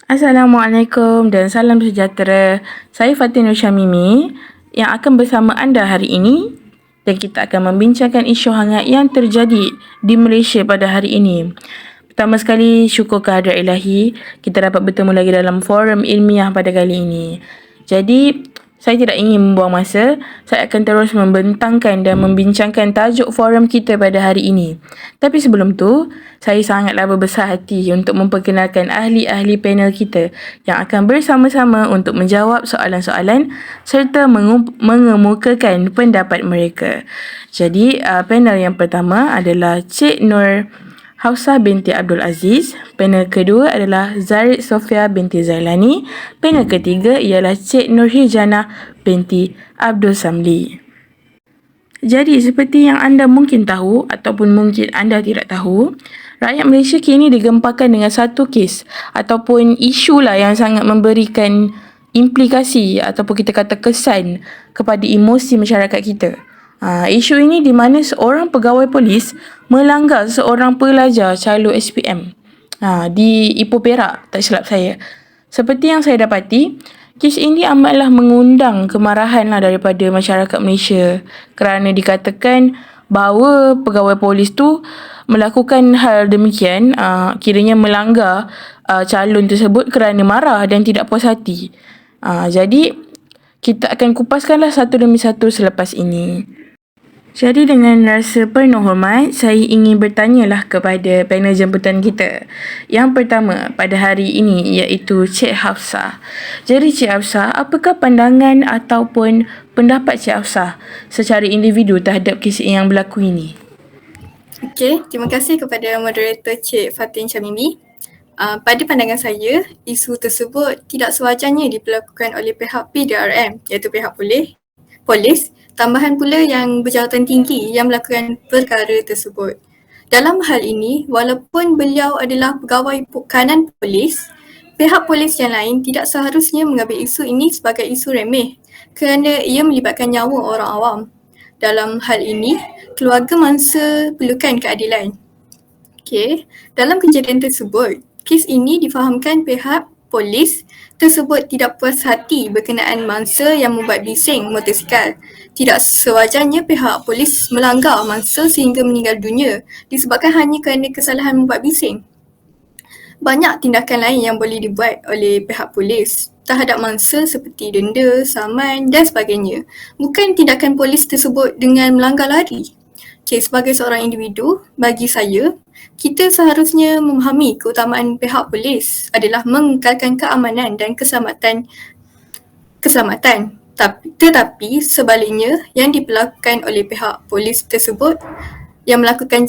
Assalamualaikum dan salam sejahtera. Saya Fatin Nur Syamimi yang akan bersama anda hari ini dan kita akan membincangkan isu hangat yang terjadi di Malaysia pada hari ini. Pertama sekali, syukur kehadrat ilahi kita dapat bertemu lagi dalam forum ilmiah pada kali ini. Jadi, saya tidak ingin membuang masa, saya akan terus membentangkan dan membincangkan tajuk forum kita pada hari ini. Tapi sebelum tu, saya sangatlah berbesar hati untuk memperkenalkan ahli-ahli panel kita yang akan bersama-sama untuk menjawab soalan-soalan serta mengemukakan pendapat mereka. Jadi, panel yang pertama adalah Cik Nur Hafsah binti Abdul Aziz. Panel kedua adalah Zarid Sofia binti Zailani. Panel ketiga ialah Cik Nurhijana binti Abdul Samli. Jadi seperti yang anda mungkin tahu ataupun mungkin anda tidak tahu, rakyat Malaysia kini digemparkan dengan satu kes ataupun isu lah yang sangat memberikan implikasi ataupun kita kata kesan kepada emosi masyarakat kita. Isu ini di mana seorang pegawai polis melanggar seorang pelajar calon SPM di Ipoh Perak, tak silap saya. Seperti yang saya dapati, kes ini amatlah mengundang kemarahan daripada masyarakat Malaysia kerana dikatakan bahawa pegawai polis tu melakukan hal demikian, kiranya melanggar calon tersebut kerana marah dan tidak puas hati. Jadi, kita akan kupaskanlah satu demi satu selepas ini. Jadi dengan rasa penuh hormat, saya ingin bertanyalah kepada panel jemputan kita. Yang pertama pada hari ini iaitu Cik Hafsah. Jadi Cik Hafsah, apakah pandangan ataupun pendapat Cik Hafsah secara individu terhadap kes yang berlaku ini? Okey, terima kasih kepada moderator Cik Fatin Syamimi. Pada pandangan saya, isu tersebut tidak sewajarnya diperlakukan oleh pihak PDRM iaitu pihak polis, tambahan pula yang berjawatan tinggi yang melakukan perkara tersebut. Dalam hal ini, walaupun beliau adalah pegawai kanan polis, pihak polis yang lain tidak seharusnya mengambil isu ini sebagai isu remeh kerana ia melibatkan nyawa orang awam. Dalam hal ini, keluarga mangsa perlukan keadilan. Okey, dalam kejadian tersebut, kes ini difahamkan pihak polis tersebut tidak puas hati berkenaan mangsa yang membuat bising motosikal. Tidak sewajarnya pihak polis melanggar mangsa sehingga meninggal dunia disebabkan hanya kerana kesalahan membuat bising. Banyak tindakan lain yang boleh dibuat oleh pihak polis terhadap mangsa seperti denda, saman dan sebagainya. Bukan tindakan polis tersebut dengan melanggar lari. Okay, sebagai seorang individu, bagi saya, kita seharusnya memahami keutamaan pihak polis adalah mengekalkan keamanan dan keselamatan. Tetapi sebaliknya, yang diperlakukan oleh pihak polis tersebut yang melakukan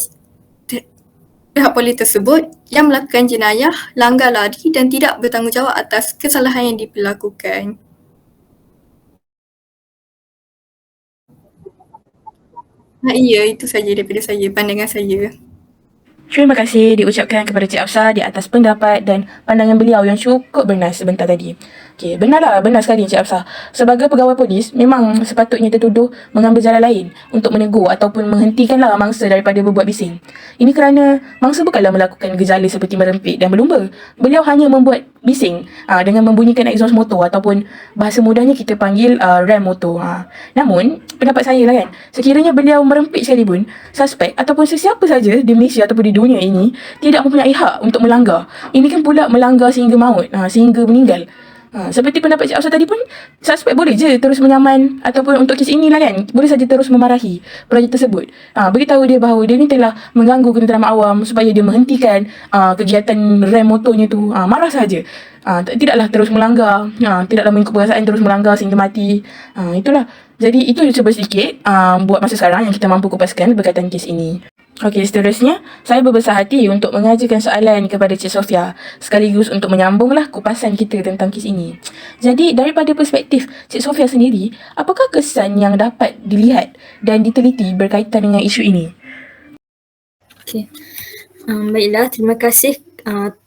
jenayah, langgar lari dan tidak bertanggungjawab atas kesalahan yang diperlakukan. Ya, itu saja daripada saya, pandangan saya. Terima kasih diucapkan kepada Cik Hafsah di atas pendapat dan pandangan beliau yang cukup bernas sebentar tadi. Okey, benar sekali Cik Hafsah. Sebagai pegawai polis, memang sepatutnya tertuduh mengambil jalan lain untuk menegur ataupun menghentikanlah mangsa daripada berbuat bising. Ini kerana mangsa bukanlah melakukan gejala seperti merempit dan berlumba. Beliau hanya membuat bising dengan membunyikan exhaust motor ataupun bahasa mudahnya kita panggil rem motor. Namun, pendapat saya lah kan, sekiranya beliau merempit sekalipun, suspek ataupun sesiapa saja di Malaysia ataupun di dunia ini tidak mempunyai hak untuk melanggar. Ini kan pula melanggar sehingga maut, sehingga meninggal. Seperti pendapat Cik Hafsah tadi pun, suspek boleh je terus menyaman ataupun untuk kes inilah kan, boleh saja terus memarahi pelajar tersebut. Beritahu dia bahawa dia ni telah mengganggu ketenteraman awam supaya dia menghentikan kegiatan rem motornya tu. Marah saja. Tidaklah terus melanggar, tidaklah mengikut perasaan terus melanggar sehingga mati. Itulah. Jadi itu cuba sedikit buat masa sekarang yang kita mampu kupaskan berkaitan kes ini. Okey, seterusnya, saya berbesar hati untuk mengajukan soalan kepada Cik Sofia sekaligus untuk menyambunglah kupasan kita tentang kes ini. Jadi, daripada perspektif Cik Sofia sendiri, apakah kesan yang dapat dilihat dan diteliti berkaitan dengan isu ini? Okey. Baiklah, terima kasih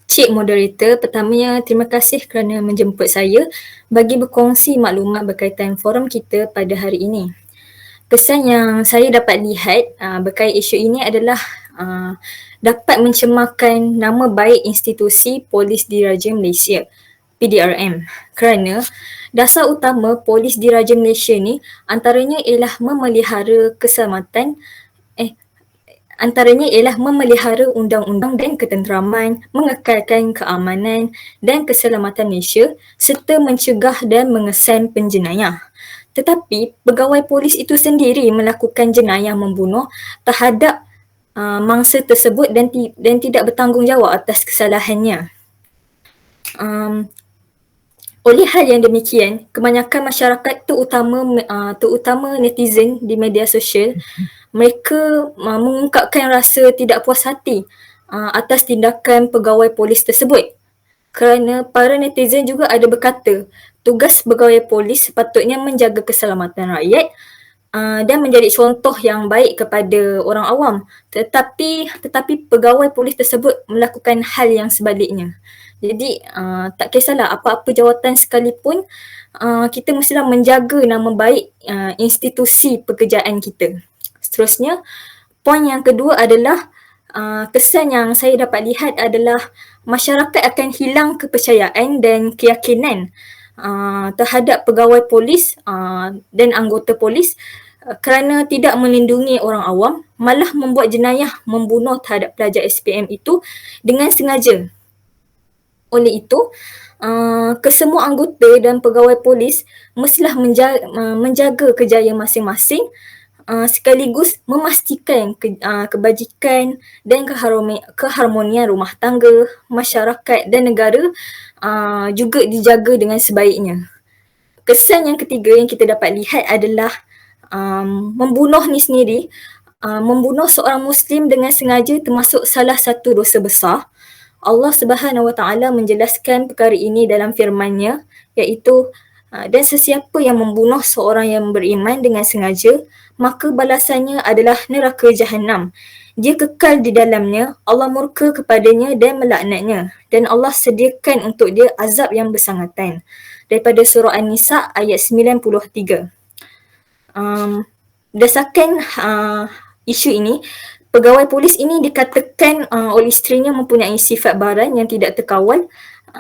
Cik Moderator. Pertamanya, terima kasih kerana menjemput saya bagi berkongsi maklumat berkaitan forum kita pada hari ini. Kesan yang saya dapat lihat berkait isu ini adalah dapat mencemarkan nama baik institusi Polis Diraja Malaysia PDRM, kerana dasar utama Polis Diraja Malaysia ni antaranya ialah memelihara undang-undang dan ketenteraman, mengekalkan keamanan dan keselamatan Malaysia serta mencegah dan mengesan penjenayah. Tetapi pegawai polis itu sendiri melakukan jenayah membunuh terhadap mangsa tersebut dan tidak bertanggungjawab atas kesalahannya. Oleh hal yang demikian, kebanyakan masyarakat terutama netizen di media sosial, mereka mengungkapkan rasa tidak puas hati atas tindakan pegawai polis tersebut. Kerana para netizen juga ada berkata, tugas pegawai polis sepatutnya menjaga keselamatan rakyat dan menjadi contoh yang baik kepada orang awam. Tetapi pegawai polis tersebut melakukan hal yang sebaliknya. Jadi tak kisahlah apa-apa jawatan sekalipun, kita mestilah menjaga nama baik institusi pekerjaan kita. Seterusnya, poin yang kedua adalah kesan yang saya dapat lihat adalah masyarakat akan hilang kepercayaan dan keyakinan terhadap pegawai polis dan anggota polis kerana tidak melindungi orang awam, malah membuat jenayah membunuh terhadap pelajar SPM itu dengan sengaja. Oleh itu, kesemua anggota dan pegawai polis mestilah menjaga kerjaya masing-masing sekaligus memastikan kebajikan dan keharmonian rumah tangga, masyarakat dan negara juga dijaga dengan sebaiknya. Kesan yang ketiga yang kita dapat lihat adalah membunuh ni sendiri, membunuh seorang Muslim dengan sengaja termasuk salah satu dosa besar. Allah Subhanahu Wa Taala menjelaskan perkara ini dalam firman-Nya, iaitu dan sesiapa yang membunuh seorang yang beriman dengan sengaja, maka balasannya adalah neraka Jahannam. Dia kekal di dalamnya, Allah murka kepadanya dan melaknatnya, dan Allah sediakan untuk dia azab yang bersangatan. Daripada surah An-Nisa ayat 93. Berdasarkan isu ini, pegawai polis ini dikatakan oleh isterinya mempunyai sifat baran yang tidak terkawal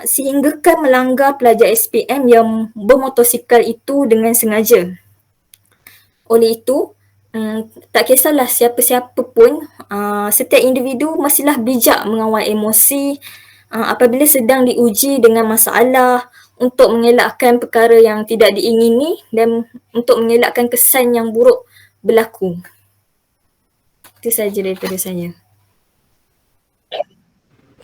sehingga kan melanggar pelajar SPM yang bermotosikal itu dengan sengaja. Oleh itu, tak kisahlah siapa-siapa pun, setiap individu mestilah bijak mengawal emosi apabila sedang diuji dengan masalah untuk mengelakkan perkara yang tidak diingini dan untuk mengelakkan kesan yang buruk berlaku. Itu sahaja daripada saya.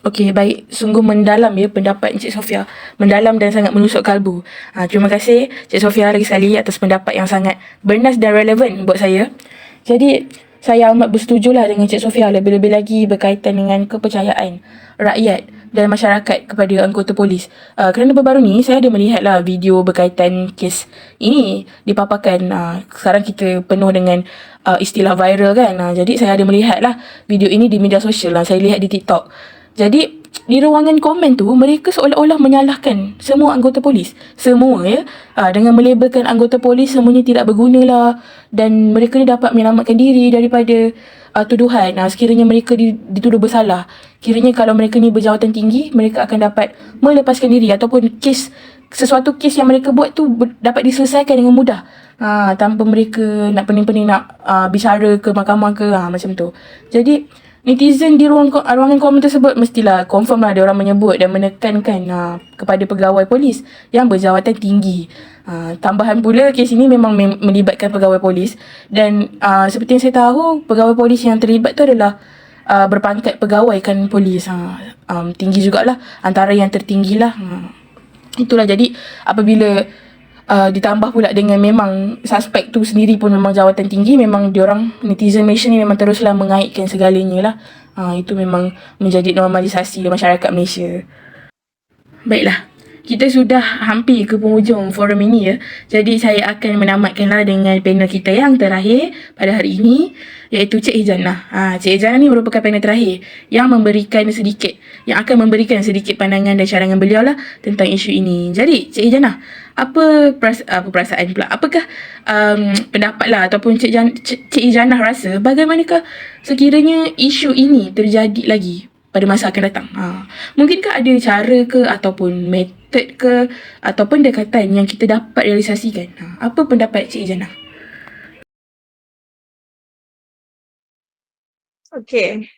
Okey, baik. Sungguh mendalam ya pendapat Encik Sofia. Mendalam dan sangat menusuk kalbu. Terima kasih Encik Sofia lagi sekali atas pendapat yang sangat bernas dan relevan buat saya. Jadi, saya amat bersetujulah dengan Encik Sofia, lebih-lebih lagi berkaitan dengan kepercayaan rakyat dan masyarakat kepada anggota polis. Kerana baru-baru ni saya ada melihatlah video berkaitan kes ini dipaparkan. Sekarang kita penuh dengan istilah viral kan. Jadi saya ada melihatlah video ini di media sosial. Saya lihat di TikTok. Jadi di ruangan komen tu mereka seolah-olah menyalahkan semua anggota polis. Semua ya. Dengan melabelkan anggota polis semuanya tidak berguna lah. Dan mereka ni dapat menyelamatkan diri daripada tuduhan. Sekiranya mereka dituduh bersalah. Kiranya kalau mereka ni berjawatan tinggi, mereka akan dapat melepaskan diri. Ataupun sesuatu kes yang mereka buat tu dapat diselesaikan dengan mudah. Tanpa mereka nak pening-pening nak bicara ke mahkamah ke macam tu. Jadi netizen di ruangan komen tersebut mestilah confirm lah dia orang menyebut dan menekankan kepada pegawai polis yang berjawatan tinggi. Tambahan pula kes ini memang melibatkan pegawai polis dan seperti yang saya tahu pegawai polis yang terlibat tu adalah berpangkat pegawai kan polis. Tinggi jugalah, antara yang tertinggi lah. Itulah, jadi apabila ditambah pula dengan memang suspek tu sendiri pun memang jawatan tinggi, memang diorang netizen Malaysia ni memang teruslah mengaitkan segalanya lah. Itu memang menjadi normalisasi masyarakat Malaysia. Baiklah, kita sudah hampir ke penghujung forum ini ya. Jadi saya akan menamatkanlah dengan panel kita yang terakhir pada hari ini, iaitu Cik Hijanah. Cik Hijanah ni merupakan panel terakhir yang akan memberikan sedikit pandangan dan cadangan beliau lah tentang isu ini. Jadi Cik Hijanah, apa perasaan pula? Apakah pendapat lah ataupun Cik Hijanah rasa bagaimanakah sekiranya isu ini terjadi lagi pada masa akan datang? Mungkinkah ada cara ke ataupun metod ke atau pendekatan yang kita dapat realisasikan? Apa pendapat Cik Ijana? Okey.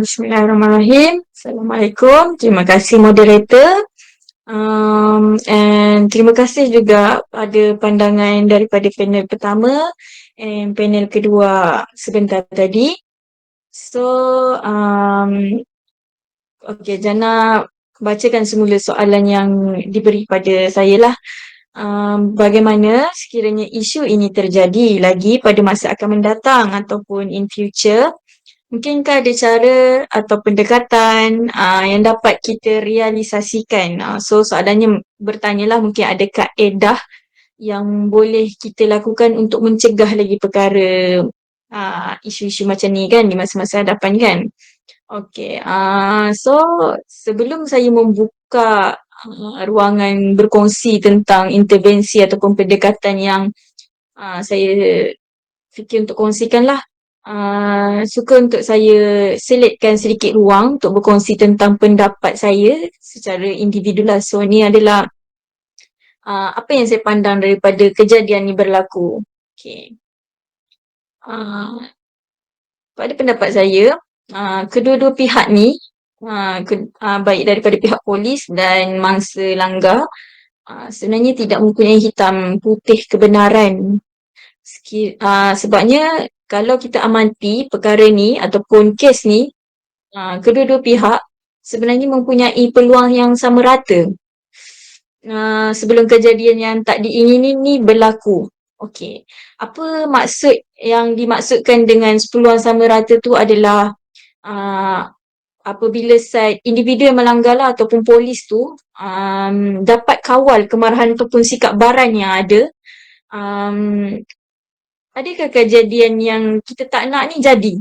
Bismillahirrahmanirrahim. Assalamualaikum. Terima kasih moderator. And terima kasih juga pada pandangan daripada panel pertama and panel kedua sebentar tadi. So, Jana bacakan semula soalan yang diberi pada saya lah. Bagaimana sekiranya isu ini terjadi lagi pada masa akan mendatang ataupun in future, mungkinkah ada cara atau pendekatan yang dapat kita realisasikan? So soalannya bertanyalah mungkin ada kaedah yang boleh kita lakukan untuk mencegah lagi perkara isu-isu macam ni kan di masa-masa hadapan kan. Okey, so sebelum saya membuka ruangan berkongsi tentang intervensi ataupun pendekatan yang saya fikir untuk kongsikan lah, suka untuk saya selitkan sedikit ruang untuk berkongsi tentang pendapat saya secara individu lah. So ni adalah apa yang saya pandang daripada kejadian ni berlaku. Okay. Pada pendapat saya, kedua-dua pihak ni, baik daripada pihak polis dan mangsa langgar, sebenarnya tidak mempunyai hitam putih kebenaran. Sebabnya kalau kita amati perkara ni ataupun kes ni, kedua-dua pihak sebenarnya mempunyai peluang yang sama rata sebelum kejadian yang tak diingini ni berlaku. Okey, apa maksud yang dimaksudkan dengan peluang sama rata tu adalah apabila side individu yang melanggar lah ataupun polis tu dapat kawal kemarahan ataupun sikap baran yang ada, adakah kejadian yang kita tak nak ni jadi?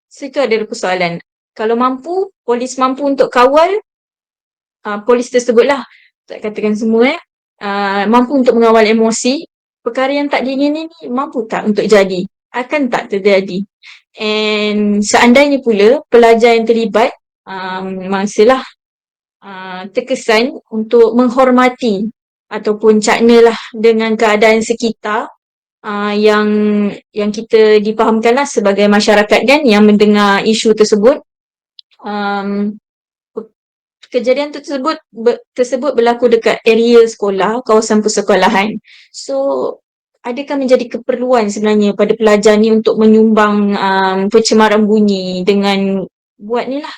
So itu adalah persoalan. Kalau mampu, polis mampu untuk kawal polis tersebut lah, tak katakan semua mampu untuk mengawal emosi, perkara yang tak diingini ni mampu tak untuk jadi? Akan tak terjadi. And seandainya pula pelajar yang terlibat mangsalah terkesan untuk menghormati ataupun cakna lah dengan keadaan sekitar yang kita difahamkanlah sebagai masyarakat kan yang mendengar isu tersebut. Kejadian tersebut berlaku dekat area sekolah, kawasan persekolahan. So, adakah menjadi keperluan sebenarnya pada pelajar ni untuk menyumbang pencemaran bunyi dengan buat ni lah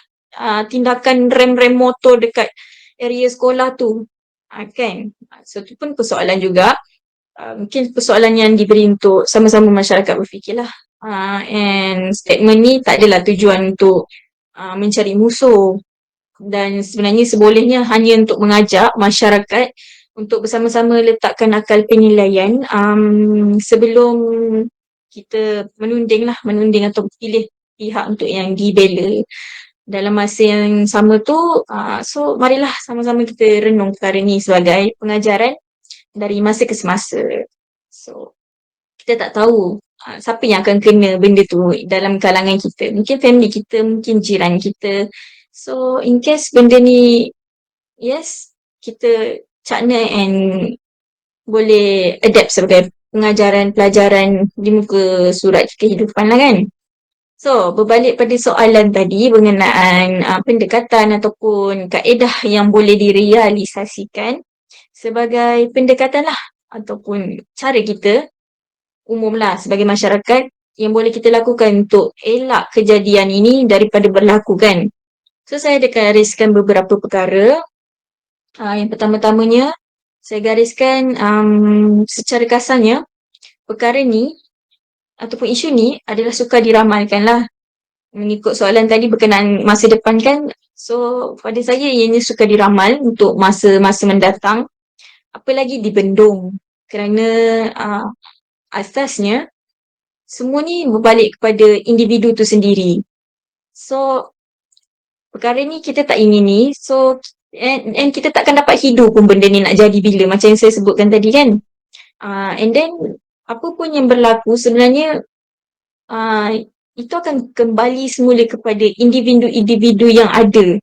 tindakan rem-rem motor dekat area sekolah tu, kan? So, itu pun persoalan juga. Mungkin persoalan yang diberi untuk sama-sama masyarakat berfikirlah. And statement ni tak adalah tujuan untuk mencari musuh. Dan sebenarnya sebolehnya hanya untuk mengajak masyarakat untuk bersama-sama letakkan akal penilaian sebelum kita menunding atau pilih pihak untuk yang dibela. Dalam masa yang sama tu, so marilah sama-sama kita renung perkara ni sebagai pengajaran dari masa ke semasa. So, kita tak tahu siapa yang akan kena benda tu dalam kalangan kita. Mungkin family kita, mungkin jiran kita. So, in case benda ni, yes, kita cakna and boleh adapt sebagai pelajaran di muka surat kehidupan lah kan. So, berbalik pada soalan tadi mengenaan pendekatan ataupun kaedah yang boleh direalisasikan sebagai pendekatan lah ataupun cara kita umum lah sebagai masyarakat yang boleh kita lakukan untuk elak kejadian ini daripada berlaku kan. So, saya ada gariskan beberapa perkara. Yang pertama-tamanya, saya gariskan secara kasarnya, perkara ni ataupun isu ni adalah sukar diramalkan lah. mengikut soalan tadi berkenaan masa depan kan. So pada saya ianya suka diramal untuk masa-masa mendatang. Apalagi dibendung. Kerana asasnya semua ni berbalik kepada individu tu sendiri. So perkara ni kita tak ingini. So and kita takkan dapat hidup pun benda ni nak jadi bila, macam yang saya sebutkan tadi kan. And then apa pun yang berlaku sebenarnya itu akan kembali semula kepada individu-individu yang ada.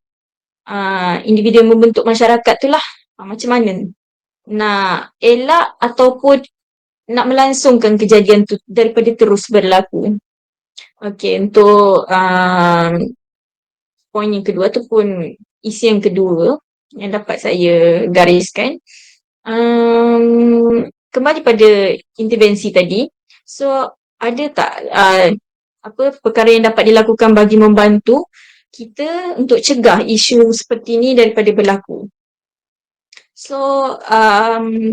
Individu yang membentuk masyarakat tu lah. Macam mana nak elak ataupun nak melangsungkan kejadian tu daripada terus berlaku. Okey, untuk poin yang kedua ataupun isi yang kedua yang dapat saya gariskan, kembali pada intervensi tadi. So ada tak perkara yang dapat dilakukan bagi membantu kita untuk cegah isu seperti ni daripada berlaku? So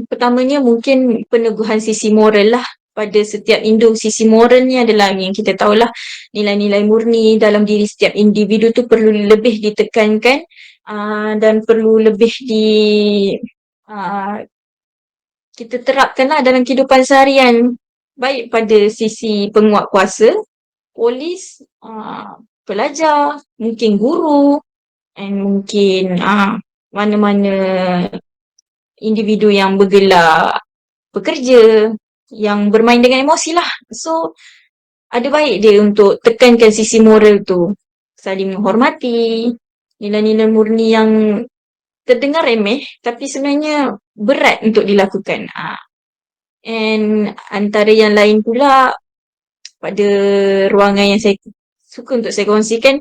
pertamanya mungkin peneguhan sisi moral lah pada setiap induk. Sisi moral ni adalah yang kita tahulah, nilai-nilai murni dalam diri setiap individu tu perlu lebih ditekankan dan perlu lebih kita terapkanlah dalam kehidupan seharian, baik pada sisi penguat kuasa, polis, pelajar, mungkin guru, and mungkin mana-mana individu yang bergelar pekerja, yang bermain dengan emosi lah. So ada baik dia untuk tekankan sisi moral tu, saling menghormati, nilai-nilai murni yang terdengar remeh tapi sebenarnya berat untuk dilakukan. And antara yang lain pula pada ruangan yang saya suka untuk saya kongsikan,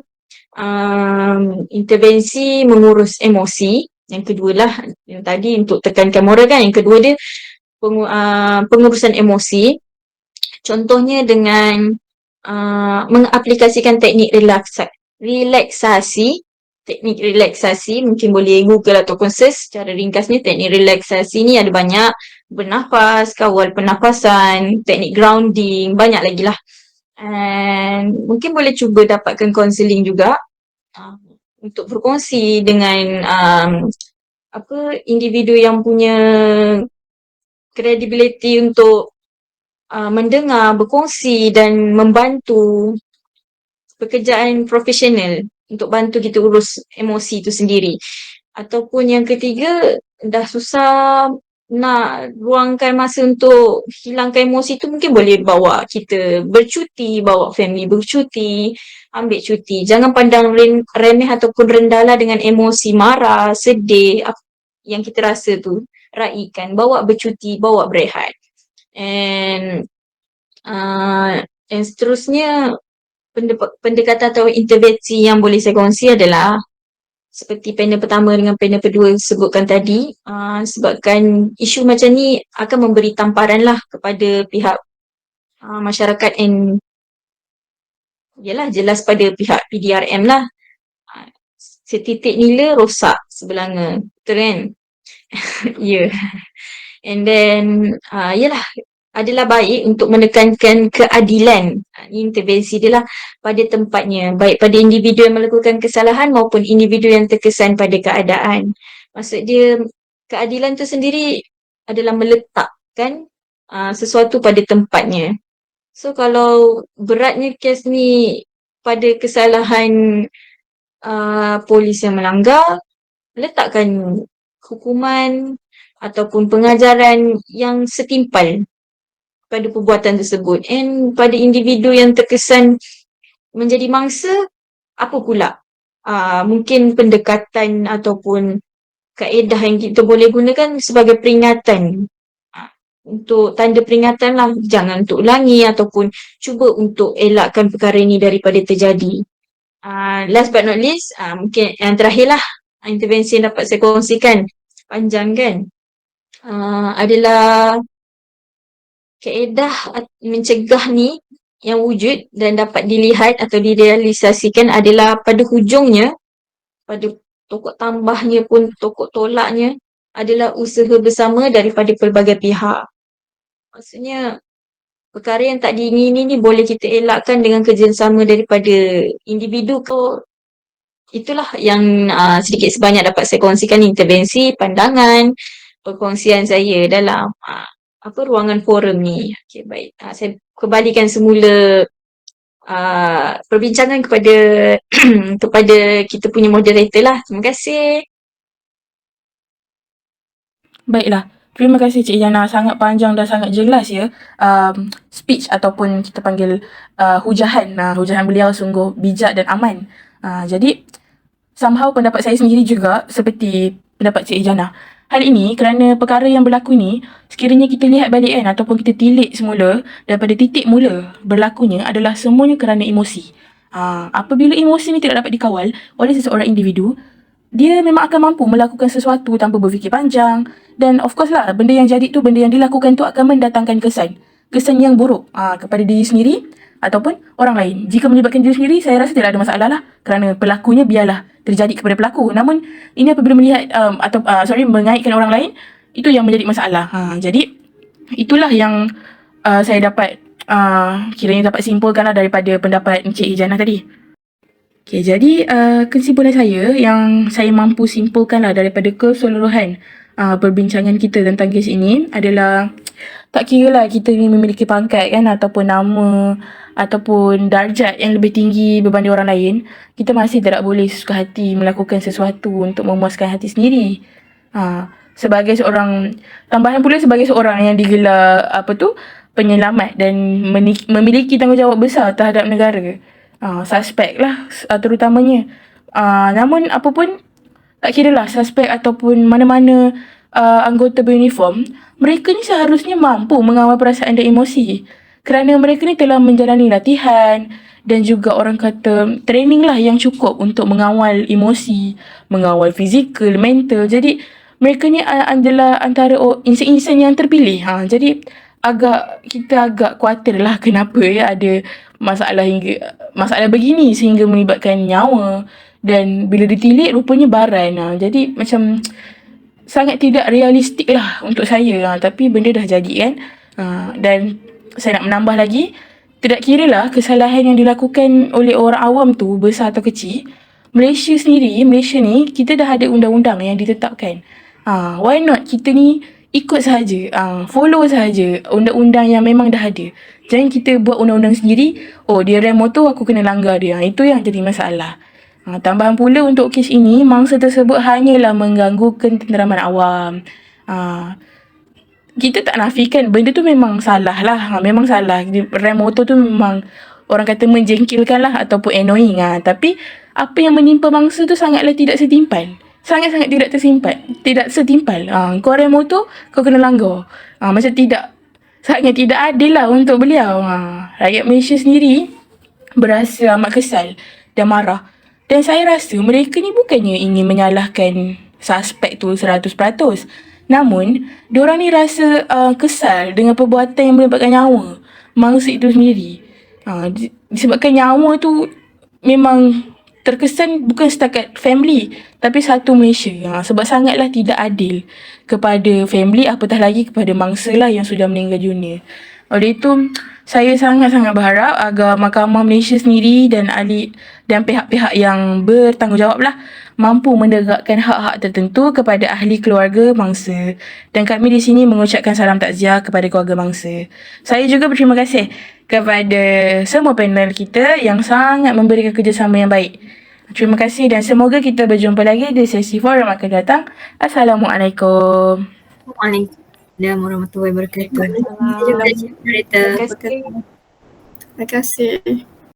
intervensi mengurus emosi. Yang kedua lah, yang tadi untuk tekankan moral kan, yang kedua dia pengurusan emosi. Contohnya dengan mengaplikasikan teknik relaksasi. Teknik relaksasi mungkin boleh Google ataupun search secara ringkasnya. Teknik relaksasi ni ada banyak. Bernafas, kawal pernafasan, teknik grounding, banyak lagi lah. And mungkin boleh cuba dapatkan counselling juga untuk berkongsi dengan individu yang punya credibility untuk mendengar, berkongsi dan membantu pekerjaan profesional untuk bantu kita urus emosi tu sendiri. Ataupun yang ketiga, dah susah nak luangkan masa untuk hilangkan emosi tu, mungkin boleh bawa kita bercuti, bawa family bercuti, ambil cuti. Jangan pandang remeh ataupun rendahlah dengan emosi marah, sedih, yang kita rasa tu. Raikan, bawa bercuti, bawa berehat. And seterusnya, pendekatan atau intervensi yang boleh saya kongsi adalah seperti panel pertama dengan panel kedua sebutkan tadi, sebabkan isu macam ni akan memberi tamparan lah kepada pihak masyarakat and yalah jelas pada pihak PDRM lah. Setitik nila rosak sebelanga, betul kan? Ya. And then yalah, adalah baik untuk menekankan keadilan. Intervensi dia lah pada tempatnya, baik pada individu yang melakukan kesalahan maupun individu yang terkesan pada keadaan. Maksud dia, keadilan tu sendiri adalah meletakkan sesuatu pada tempatnya. So kalau beratnya kes ni pada kesalahan polis yang melanggar, letakkan hukuman ataupun pengajaran yang setimpal pada perbuatan tersebut. And pada individu yang terkesan menjadi mangsa, apa pula? Mungkin pendekatan ataupun kaedah yang kita boleh gunakan sebagai peringatan. Untuk tanda peringatan lah, jangan untuk ulangi ataupun cuba untuk elakkan perkara ini daripada terjadi. Last but not least, mungkin yang terakhir lah, intervensi yang dapat saya kongsikan, panjang kan, adalah kaedah mencegah ni yang wujud dan dapat dilihat atau direalisasikan adalah pada hujungnya, pada tokok tambahnya pun, tokok tolaknya adalah usaha bersama daripada pelbagai pihak. Maksudnya perkara yang tak diingini ni boleh kita elakkan dengan kerjasama daripada individu. Itulah yang sedikit sebanyak dapat saya kongsikan, intervensi, pandangan, perkongsian saya dalam ruangan forum ni. Okey, baik. Saya kembalikan semula perbincangan kepada kepada kita punya moderator lah. Terima kasih. Baiklah. Terima kasih Cik Jana, sangat panjang dan sangat jelas ya speech ataupun kita panggil hujahan. Hujahan beliau sungguh bijak dan aman. Jadi somehow pendapat saya sendiri juga seperti pendapat Cik Jana. Hal ini kerana perkara yang berlaku ni, sekiranya kita lihat balik kan ataupun kita tilik semula daripada titik mula berlakunya adalah semuanya kerana emosi. Apabila emosi ni tidak dapat dikawal oleh seseorang individu, dia memang akan mampu melakukan sesuatu tanpa berfikir panjang. Dan of course lah, benda yang jadi tu, benda yang dilakukan tu akan mendatangkan kesan yang buruk kepada diri sendiri ataupun orang lain. Jika melibatkan diri sendiri, saya rasa tidak ada masalah lah, kerana pelakunya biarlah terjadi kepada pelaku. Namun ini apabila melihat mengaitkan orang lain, itu yang menjadi masalah. Jadi itulah yang saya dapat kiranya dapat simpulkan lah daripada pendapat Encik Ijana tadi. Okay, jadi kesimpulan saya yang saya mampu simpulkan lah daripada keseluruhan perbincangan kita tentang kes ini adalah, tak kira lah kita ni memiliki pangkat kan ataupun nama ataupun darjat yang lebih tinggi berbanding orang lain, kita masih tidak boleh suka hati melakukan sesuatu untuk memuaskan hati sendiri. Sebagai seorang, tambahan pula sebagai seorang yang digelar penyelamat dan memiliki tanggungjawab besar terhadap negara, suspek lah terutamanya. Namun apapun, tak kira lah suspek ataupun mana-mana anggota beruniform, mereka ni seharusnya mampu mengawal perasaan dan emosi, kerana mereka ni telah menjalani latihan dan juga orang kata training lah yang cukup untuk mengawal emosi, mengawal fizikal, mental. Jadi mereka ni adalah antara insan-insan yang terpilih. Jadi kita agak khawatir lah kenapa ya ada masalah begini sehingga melibatkan nyawa, dan bila ditilik rupanya baran. Jadi macam sangat tidak realistik lah untuk saya. Tapi benda dah jadi kan. Dan saya nak menambah lagi, tidak kira lah kesalahan yang dilakukan oleh orang awam tu besar atau kecil, Malaysia ni kita dah ada undang-undang yang ditetapkan. Why not kita ni ikut sahaja, follow sahaja undang-undang yang memang dah ada. Jangan kita buat undang-undang sendiri, dia rem motor aku kena langgar dia. Itu yang jadi masalah. Tambahan pula untuk kes ini, mangsa tersebut hanyalah mengganggu ketenteraman awam. Kita tak nafikan benda tu memang salah lah. Memang salah. Rem motor tu memang orang kata menjengkelkan lah ataupun annoying. Tapi apa yang menimpa mangsa tu sangatlah tidak setimpal. Sangat-sangat tidak setimpal. Kau rem motor, kau kena langgar. Macam sangat tidak adil lah untuk beliau. Rakyat Malaysia sendiri berasa amat kesal dan marah. Dan saya rasa mereka ni bukannya ingin menyalahkan suspek tu 100%. Namun, diorang ni rasa kesal dengan perbuatan yang melibatkan nyawa mangsa itu sendiri. Disebabkan nyawa tu memang terkesan bukan setakat family, tapi satu Malaysia. Sebab sangatlah tidak adil kepada family, apatah lagi kepada mangsa lah yang sudah meninggal dunia. Oleh itu, saya sangat-sangat berharap agar Mahkamah Malaysia sendiri dan ahli dan pihak-pihak yang bertanggungjawab lah mampu menegakkan hak-hak tertentu kepada ahli keluarga mangsa. Dan kami di sini mengucapkan salam takziah kepada keluarga mangsa. Saya juga berterima kasih kepada semua panel kita yang sangat memberikan kerjasama yang baik. Terima kasih dan semoga kita berjumpa lagi di sesi forum akan datang. Assalamualaikum. Waalaikumsalam warahmatullahi wabarakatuh. Terima kasih. Terima kasih.